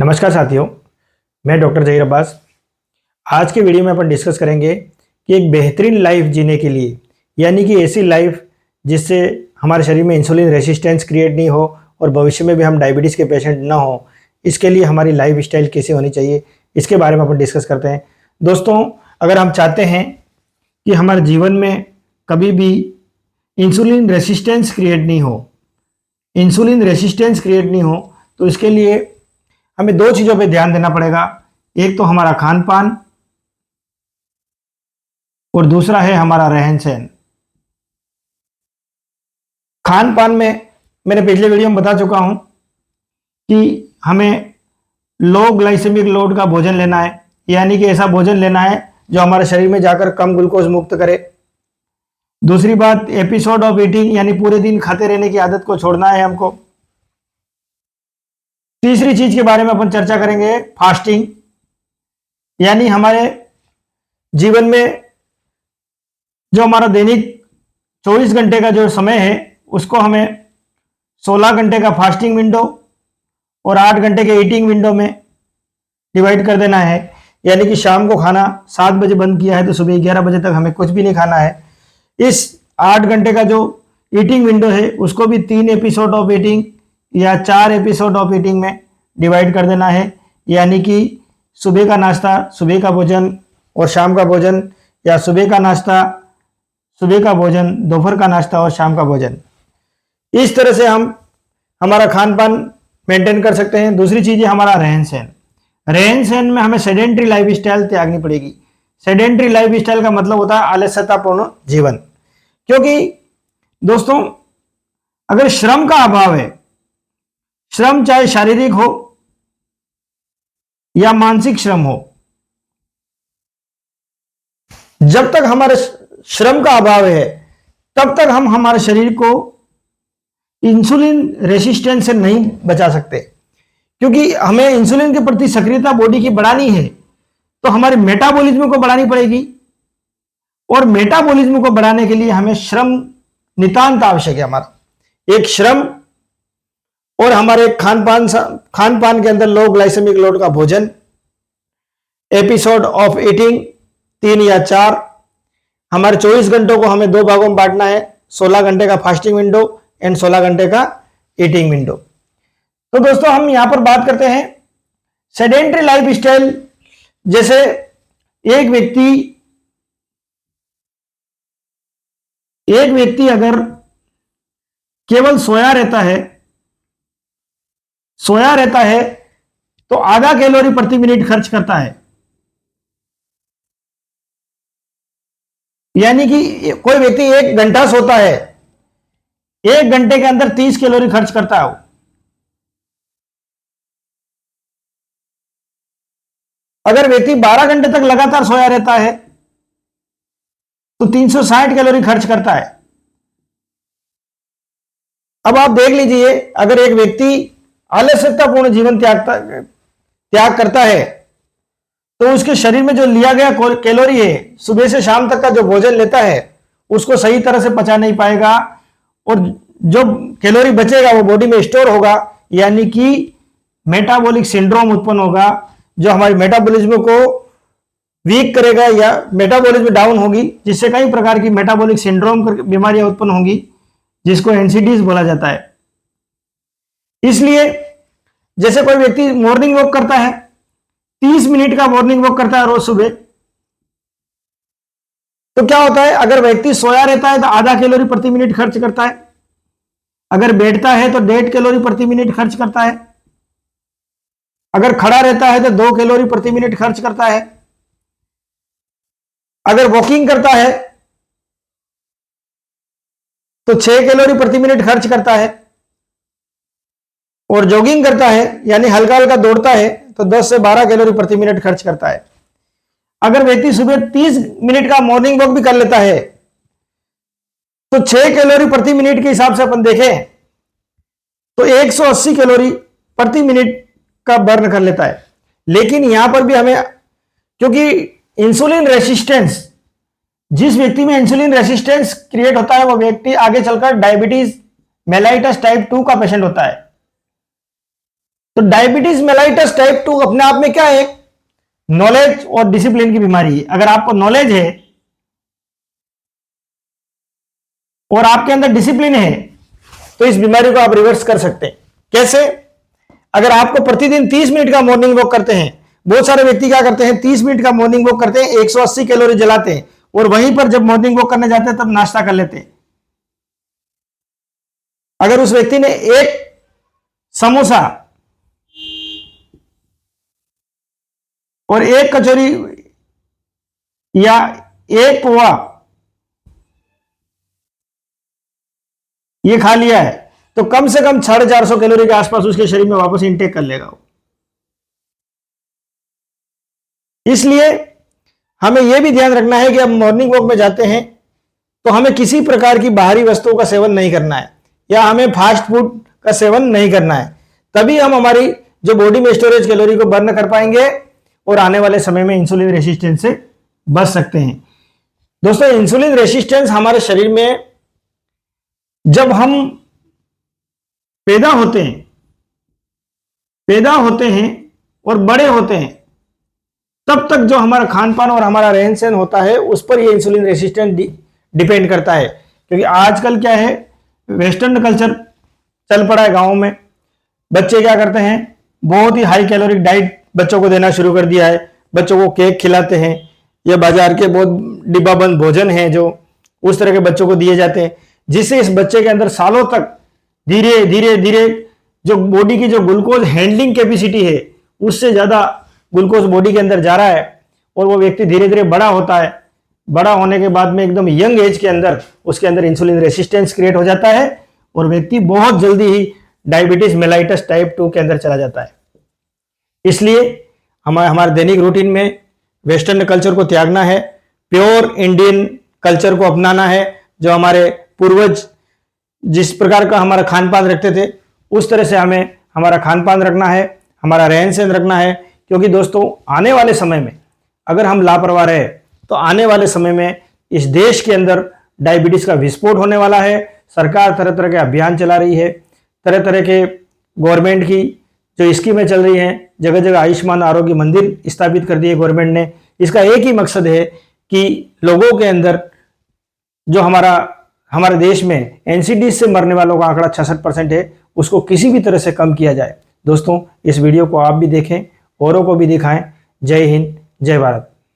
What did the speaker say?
नमस्कार साथियों, मैं डॉक्टर जहीर अब्बास। आज के वीडियो में अपन डिस्कस करेंगे कि एक बेहतरीन लाइफ जीने के लिए, यानी कि ऐसी लाइफ जिससे हमारे शरीर में इंसुलिन रेसिस्टेंस क्रिएट नहीं हो और भविष्य में भी हम डायबिटीज़ के पेशेंट ना हो, इसके लिए हमारी लाइफ स्टाइल कैसे होनी चाहिए, इसके बारे में अपन डिस्कस करते हैं। दोस्तों, अगर हम चाहते हैं कि हमारे जीवन में कभी भी इंसुलिन रेसिस्टेंस क्रिएट नहीं हो, तो इसके लिए हमें दो चीजों पे ध्यान देना पड़ेगा। एक तो हमारा खान पान और दूसरा है हमारा रहन सहन। खान पान में मैंने पिछले वीडियो में बता चुका हूं कि हमें लो ग्लाइसेमिक लोड का भोजन लेना है, यानी कि ऐसा भोजन लेना है जो हमारे शरीर में जाकर कम ग्लूकोज मुक्त करे। दूसरी बात, एपिसोड ऑफ ईटिंग, यानी पूरे दिन खाते रहने की आदत को छोड़ना है हमको। तीसरी चीज के बारे में अपन चर्चा करेंगे, फास्टिंग, यानी हमारे जीवन में जो हमारा दैनिक 24 घंटे का जो समय है उसको हमें 16 घंटे का फास्टिंग विंडो और 8 घंटे के ईटिंग विंडो में डिवाइड कर देना है। यानी कि शाम को खाना 7 बजे बंद किया है तो सुबह 11 बजे तक हमें कुछ भी नहीं खाना है। इस 8 घंटे का जो ईटिंग विंडो है उसको भी 3 एपिसोड ऑफ ईटिंग या 4 एपिसोड ऑफ ईटिंग में डिवाइड कर देना है। यानी कि सुबह का नाश्ता, सुबह का भोजन और शाम का भोजन, या सुबह का नाश्ता, सुबह का भोजन, दोपहर का नाश्ता और शाम का भोजन। इस तरह से हम हमारा खान पान मेंटेन कर सकते हैं। दूसरी चीज है हमारा रहन सहन। रहन सहन में हमें सेडेंट्री लाइफ स्टाइल त्यागनी पड़ेगी। सेडेंट्री लाइफ स्टाइल का मतलब होता है आलस्यतापूर्ण जीवन। क्योंकि दोस्तों, अगर श्रम का अभाव है, श्रम चाहे शारीरिक हो या मानसिक श्रम हो, जब तक हमारे श्रम का अभाव है तब तक हम हमारे शरीर को इंसुलिन रेसिस्टेंस से नहीं बचा सकते। क्योंकि हमें इंसुलिन के प्रति सक्रियता बॉडी की बढ़ानी है तो हमारे मेटाबॉलिज्म को बढ़ानी पड़ेगी, और मेटाबॉलिज्म को बढ़ाने के लिए हमें श्रम नितांत आवश्यक है। हमारा एक श्रम और हमारे खान पान के अंदर लो ग्लाइसेमिक लोड का भोजन, एपिसोड ऑफ ईटिंग 3 या 4। हमारे 24 घंटों को हमें 2 भागों में बांटना है, 16 घंटे का फास्टिंग विंडो एंड 16 घंटे का ईटिंग विंडो। तो दोस्तों, हम यहां पर बात करते हैं सेडेंट्री लाइफ स्टाइल। जैसे एक व्यक्ति अगर केवल सोया रहता है तो आधा कैलोरी प्रति मिनट खर्च करता है। यानी कि कोई व्यक्ति 1 घंटा सोता है, 1 घंटे के अंदर 30 कैलोरी खर्च करता है। अगर व्यक्ति 12 घंटे तक लगातार सोया रहता है तो 360 कैलोरी खर्च करता है। अब आप देख लीजिए, अगर एक व्यक्ति आलस्यतापूर्ण जीवन त्याग करता है तो उसके शरीर में जो लिया गया कैलोरी है, सुबह से शाम तक का जो भोजन लेता है उसको सही तरह से पचा नहीं पाएगा, और जो कैलोरी बचेगा वो बॉडी में स्टोर होगा। यानी कि मेटाबॉलिक सिंड्रोम उत्पन्न होगा जो हमारे मेटाबॉलिज्म को वीक करेगा या मेटाबॉलिज्म डाउन होगी, जिससे कई प्रकार की मेटाबॉलिक सिंड्रोम बीमारियां उत्पन्न होंगी, जिसको एनसीडीज बोला जाता है। इसलिए जैसे कोई व्यक्ति मॉर्निंग वॉक करता है, 30 मिनट का मॉर्निंग वॉक करता है रोज सुबह, तो क्या होता है, अगर व्यक्ति सोया रहता है तो आधा कैलोरी प्रति मिनट खर्च करता है, अगर बैठता है तो 1.5 कैलोरी प्रति मिनट खर्च करता है, अगर खड़ा रहता है तो 2 कैलोरी प्रति मिनट खर्च करता है, अगर वॉकिंग करता है तो 6 कैलोरी प्रति मिनट खर्च करता है, और जॉगिंग करता है यानी हल्का हल्का दौड़ता है तो 10 से 12 कैलोरी प्रति मिनट खर्च करता है। अगर व्यक्ति सुबह 30 मिनट का मॉर्निंग वॉक भी कर लेता है तो 6 कैलोरी प्रति मिनट के हिसाब से अपन देखें तो 180 कैलोरी प्रति मिनट का बर्न कर लेता है। लेकिन यहां पर भी हमें, क्योंकि इंसुलिन रेसिस्टेंस, जिस व्यक्ति में इंसुलिन रेसिस्टेंस क्रिएट होता है वो व्यक्ति आगे चलकर डायबिटीज मेलाइटस टाइप 2 का पेशेंट होता है। तो तो डायबिटीज मेलाइटस टाइप 2 अपने आप में क्या है? नॉलेज और डिसिप्लिन की बीमारी है। अगर आपको नॉलेज है और आपके अंदर डिसिप्लिन है तो इस बीमारी को आप रिवर्स कर सकते हैं। कैसे? अगर आपको प्रतिदिन 30 मिनट का मॉर्निंग वॉक करते हैं, बहुत सारे व्यक्ति क्या करते हैं, 30 मिनट का मॉर्निंग वॉक करते हैं, 180 कैलोरी जलाते हैं और वहीं पर जब मॉर्निंग वॉक करने जाते हैं तब नाश्ता कर लेते हैं। अगर उस व्यक्ति ने एक समोसा और एक कचौरी या एक पोहा ये खा लिया है तो कम से कम 450 कैलोरी के आसपास उसके शरीर में वापस इंटेक कर लेगा। इसलिए हमें यह भी ध्यान रखना है कि हम मॉर्निंग वॉक में जाते हैं तो हमें किसी प्रकार की बाहरी वस्तुओं का सेवन नहीं करना है या हमें फास्ट फूड का सेवन नहीं करना है। तभी हम हमारी जो बॉडी में स्टोरेज कैलोरी को बर्न कर पाएंगे और आने वाले समय में इंसुलिन रेसिस्टेंस से बच सकते हैं। दोस्तों, इंसुलिन रेसिस्टेंस हमारे शरीर में जब हम पैदा होते हैं और बड़े होते हैं तब तक जो हमारा खान पान और हमारा रहन सहन होता है उस पर ये इंसुलिन रेसिस्टेंस डिपेंड करता है। क्योंकि आजकल क्या है, वेस्टर्न कल्चर चल पड़ा है गाँव में। बच्चे क्या करते हैं, बहुत ही हाई कैलोरिक डाइट बच्चों को देना शुरू कर दिया है। बच्चों को केक खिलाते हैं या बाजार के बहुत डिब्बाबंद भोजन है जो उस तरह के बच्चों को दिए जाते हैं, जिससे इस बच्चे के अंदर सालों तक धीरे धीरे धीरे जो बॉडी की जो ग्लूकोज हैंडलिंग कैपेसिटी है उससे ज्यादा ग्लूकोज बॉडी के अंदर जा रहा है और वो व्यक्ति धीरे धीरे बड़ा होता है। बड़ा होने के बाद में एकदम यंग एज के अंदर उसके अंदर इंसुलिन रेसिस्टेंस क्रिएट हो जाता है और व्यक्ति बहुत जल्दी ही डायबिटीज मेलाइटस टाइप 2 के अंदर चला जाता है। इसलिए हमारे दैनिक रूटीन में वेस्टर्न कल्चर को त्यागना है, प्योर इंडियन कल्चर को अपनाना है। जो हमारे पूर्वज जिस प्रकार का हमारा खान पान रखते थे उस तरह से हमें हमारा खान पान रखना है, हमारा रहन सहन रखना है। क्योंकि दोस्तों, आने वाले समय में अगर हम लापरवाह रहे तो आने वाले समय में इस देश के अंदर डायबिटीज का विस्फोट होने वाला है। सरकार तरह तरह के अभियान चला रही है, तरह तरह के गवर्नमेंट की जो स्कीमें चल रही हैं, जगह जगह आयुष्मान आरोग्य मंदिर स्थापित कर दिए गवर्नमेंट ने। इसका एक ही मकसद है कि लोगों के अंदर जो हमारे देश में एनसीडी से मरने वालों का आंकड़ा 66% है उसको किसी भी तरह से कम किया जाए। दोस्तों, इस वीडियो को आप भी देखें, औरों को भी दिखाएं। जय हिंद, जय भारत।